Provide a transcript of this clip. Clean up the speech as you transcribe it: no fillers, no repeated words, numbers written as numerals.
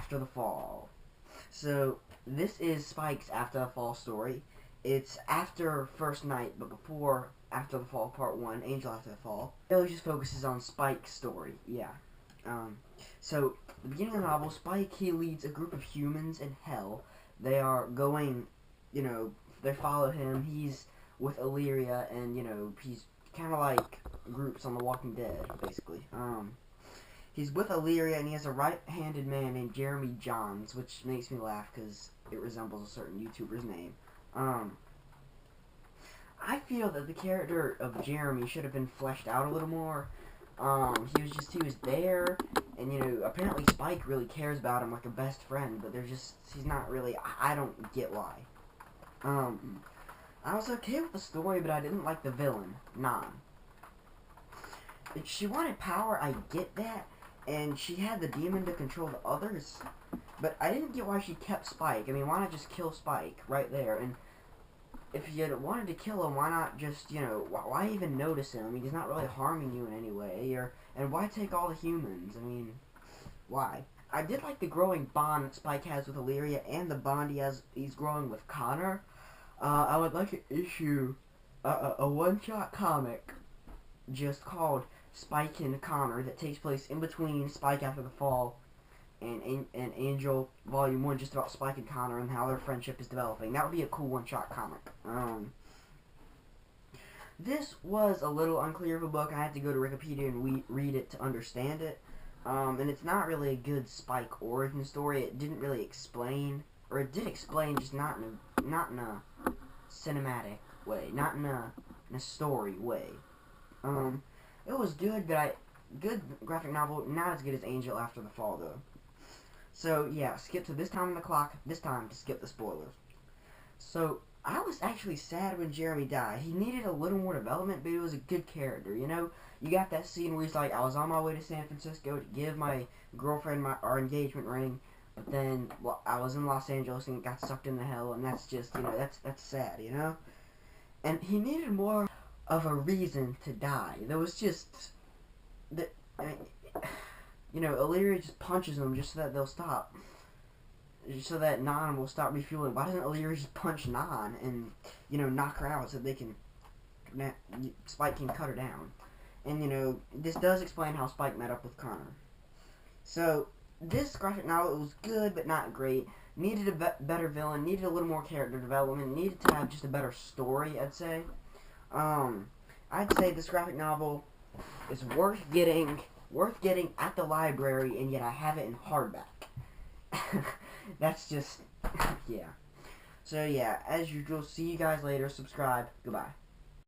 After the Fall. So, this is Spike's After the Fall story. It's after First Night, but before After the Fall Part 1, Angel After the Fall. It really just focuses on Spike's story, yeah. So, the beginning of the novel, Spike, he leads a group of humans in hell. They are going, they follow him. He's with Illyria, and, he's kind of like groups on The Walking Dead, basically. He's with Illyria, and he has a right-handed man named Jeremy Johns, which makes me laugh because it resembles a certain YouTuber's name. I feel that the character of Jeremy should have been fleshed out a little more. He was there, and, apparently Spike really cares about him like a best friend, but he's not really, I don't get why. I was okay with the story, but I didn't like the villain, Nan. She wanted power, I get that, and she had the demon to control the others, but I didn't get why she kept Spike. I mean, why not just kill Spike right there? And if you wanted to kill him, why not just, why even notice him? I mean, he's not really harming you in any way, and why take all the humans? I mean, why? I did like the growing bond that Spike has with Illyria and the bond he's growing with Connor. I would like to issue a one-shot comic just called Spike and Connor that takes place in between Spike After the Fall and Angel Volume 1, just about Spike and Connor and how their friendship is developing. That would be a cool one-shot comic. This was a little unclear of a book. I had to go to Wikipedia and read it to understand it. And it's not really a good Spike origin story. It didn't really explain, or it did explain, just not in a cinematic way, not in a story way. It was good, but good graphic novel, not as good as Angel After the Fall, though. So, yeah, skip to this time on the clock, this time to skip the spoilers. So, I was actually sad when Jeremy died. He needed a little more development, but he was a good character, You got that scene where he's like, I was on my way to San Francisco to give my girlfriend our engagement ring, but then I was in Los Angeles and got sucked into hell, and that's just, that's sad, And he needed more of a reason to die. There was just Illyria just punches them just so that they'll stop, just so that Nan will stop refueling. Why doesn't Illyria just punch Nan and knock her out so they can Spike can cut her down? And this does explain how Spike met up with Connor. So this graphic novel was good but not great. Needed a better villain. Needed a little more character development. Needed to have just a better story, I'd say. I'd say this graphic novel is worth getting at the library, and yet I have it in hardback. That's just, yeah. So yeah, as usual, see you guys later, subscribe, goodbye.